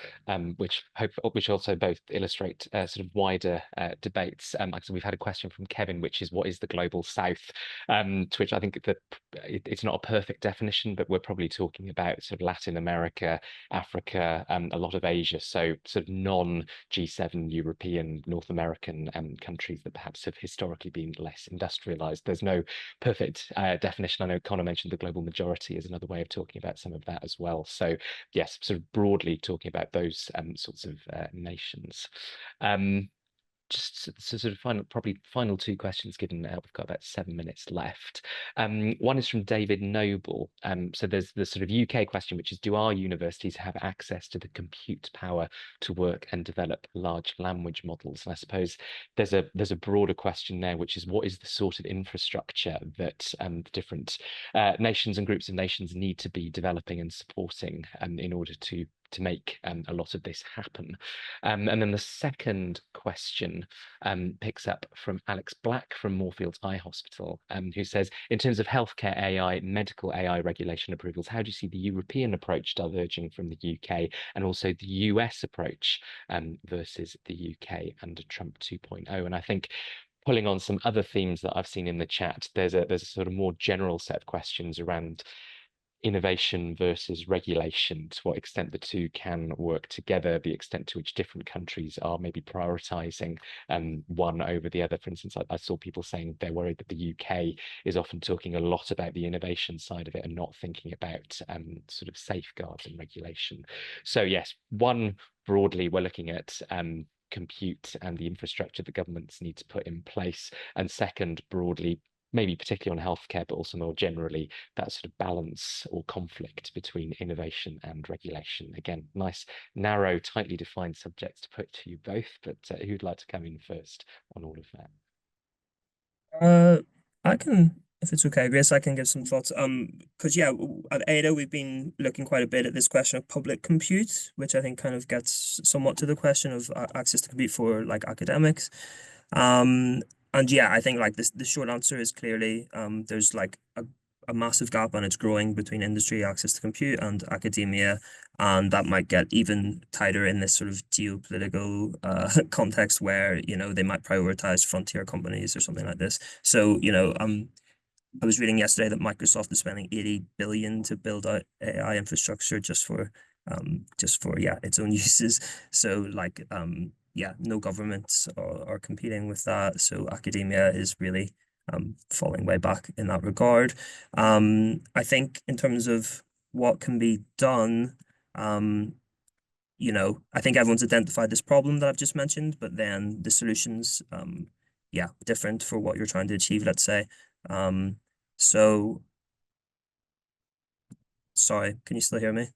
which also both illustrate sort of wider debates. Like so we've had a question from Kevin, which is what is the global south? To which I think that it's not a perfect definition, but we're probably talking about sort of Latin America, Africa, a lot of Asia. So sort of non-G7 European, North American countries that perhaps have historically been less industrialized. There's no perfect definition. I know Connor mentioned the global majority is another way of talking about some of that as well. So yes, sort of broadly talking about those sorts of nations. Just sort of final two questions, given we've got about 7 minutes left. One is from David Noble. So there's the sort of UK question, which is, do our universities have access to the compute power to work and develop large language models? And I suppose there's a broader question there, which is what is the sort of infrastructure that different nations and groups of nations need to be developing and supporting in order to make a lot of this happen. And then the second question picks up from Alex Black from Moorfields Eye Hospital, who says, in terms of healthcare AI, medical AI regulation approvals, how do you see the European approach diverging from the UK and also the US approach versus the UK under Trump 2.0? And I think pulling on some other themes that I've seen in the chat, there's a sort of more general set of questions around innovation versus regulation, to what extent the two can work together, the extent to which different countries are maybe prioritizing one over the other. For instance, I saw people saying they're worried that the UK is often talking a lot about the innovation side of it and not thinking about sort of safeguards and regulation. So yes, one, broadly, we're looking at compute and the infrastructure that governments need to put in place. And second, broadly, maybe particularly on healthcare, but also more generally, that sort of balance or conflict between innovation and regulation. Again, nice, narrow, tightly defined subjects to put to you both, but who'd like to come in first on all of that? I can If it's okay, Grace, I can give some thoughts. Because yeah, at Ada we've been looking quite a bit at this question of public compute, which I think kind of gets somewhat to the question of access to compute for like academics. And yeah, I think like this, the short answer is clearly there's like a massive gap and it's growing between industry access to compute and academia, and that might get even tighter in this sort of geopolitical context where, you know, they might prioritize frontier companies or something like this. So, you know, I was reading yesterday that Microsoft is spending 80 billion to build out AI infrastructure just for yeah, its own uses. So like yeah, no governments are competing with that. So academia is really falling way back in that regard. I think in terms of what can be done, you know, I think everyone's identified this problem that I've just mentioned, but then the solutions, yeah, different for what you're trying to achieve, let's say. So sorry, can you still hear me?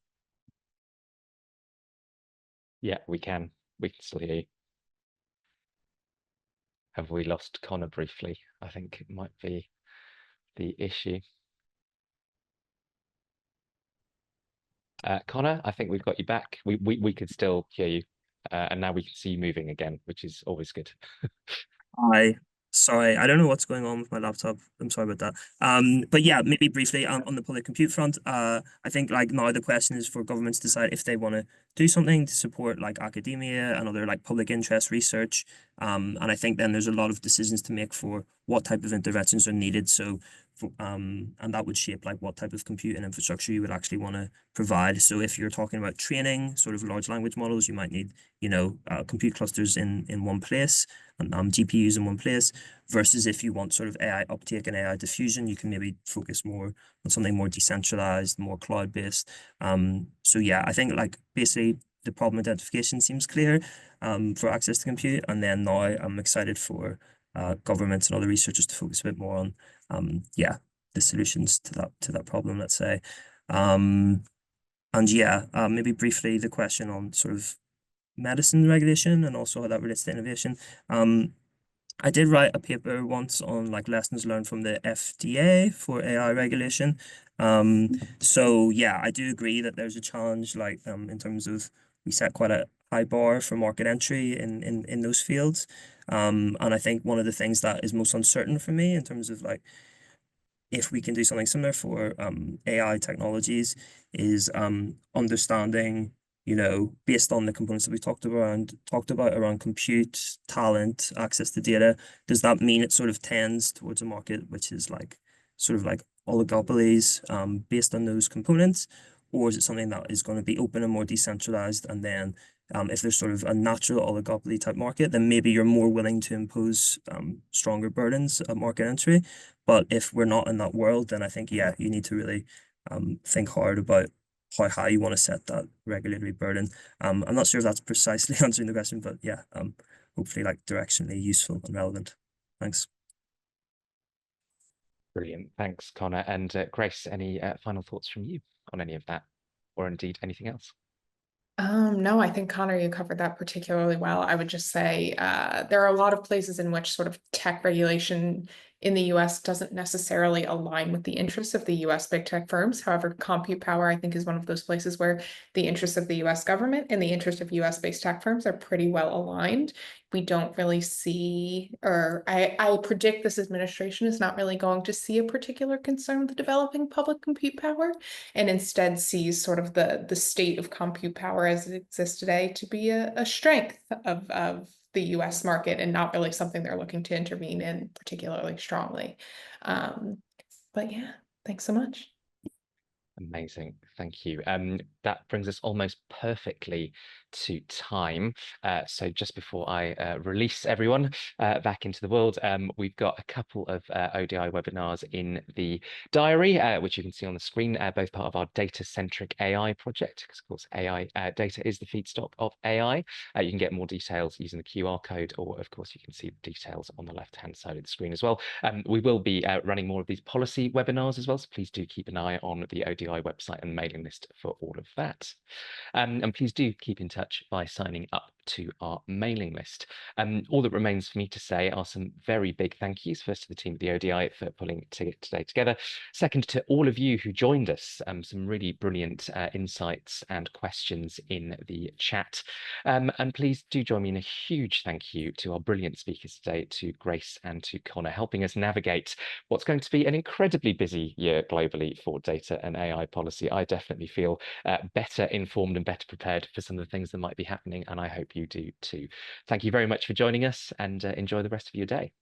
Yeah, we can still hear you. Have we lost Connor briefly? I think it might be the issue. Connor, I think we've got you back. We could still hear you. And now we can see you moving again, which is always good. Sorry, I don't know what's going on with my laptop. I'm sorry about that. But yeah, maybe briefly on the public compute front, I think like now the question is for governments to decide if they want to do something to support like academia and other like public interest research. And I think then there's a lot of decisions to make for what type of interventions are needed. So, and that would shape like what type of compute and infrastructure you would actually want to provide. So if you're talking about training sort of large language models, you might need, you know, compute clusters in one place and GPUs in one place, versus if you want sort of AI uptake and AI diffusion, you can maybe focus more on something more decentralized, more cloud-based. So yeah, I think like basically the problem identification seems clear for access to compute, and then now I'm excited for governments and other researchers to focus a bit more on yeah, the solutions to that problem, let's say. And yeah, maybe briefly the question on sort of medicine regulation and also how that relates to innovation. I did write a paper once on like lessons learned from the FDA for AI regulation. So yeah, I do agree that there's a challenge like in terms of we set quite a high bar for market entry in those fields. And I think one of the things that is most uncertain for me in terms of like if we can do something similar for AI technologies is understanding, you know, based on the components that we talked about around compute, talent, access to data, does that mean it sort of tends towards a market which is like sort of like oligopolies based on those components? Or is it something that is going to be open and more decentralized? And then if there's sort of a natural oligopoly type market, then maybe you're more willing to impose stronger burdens at market entry. But if we're not in that world, then I think, yeah, you need to really think hard about how high you want to set that regulatory burden. I'm not sure if that's precisely answering the question, but yeah, hopefully like directionally useful and relevant. Thanks. Brilliant. Thanks, Connor. And Grace, any final thoughts from you on any of that, or indeed anything else? No, I think Connor, you covered that particularly well. I would just say there are a lot of places in which sort of tech regulation in the US doesn't necessarily align with the interests of the US big tech firms. However, compute power, I think, is one of those places where the interests of the US government and the interest of US based tech firms are pretty well aligned. We don't really see, or I predict this administration is not really going to see a particular concern with developing public compute power, and instead sees sort of the state of compute power as it exists today to be a strength of the US market and not really something they're looking to intervene in particularly strongly. But yeah, thanks so much. Amazing. Thank you. That brings us almost perfectly to time. So just before I release everyone back into the world, we've got a couple of ODI webinars in the diary, which you can see on the screen, both part of our data-centric AI project, because of course AI data is the feedstock of AI. You can get more details using the QR code, or of course you can see the details on the left-hand side of the screen as well. We will be running more of these policy webinars as well, so please do keep an eye on the ODI ODI website and mailing list for all of that. And please do keep in touch by signing up to our mailing list. All that remains for me to say are some very big thank yous. First to the team at the ODI for pulling today together. Second to all of you who joined us, some really brilliant insights and questions in the chat. And please do join me in a huge thank you to our brilliant speakers today, to Grace and to Connor, helping us navigate what's going to be an incredibly busy year globally for data and AI policy. I definitely feel better informed and better prepared for some of the things that might be happening, and I hope you do too. Thank you very much for joining us, and enjoy the rest of your day.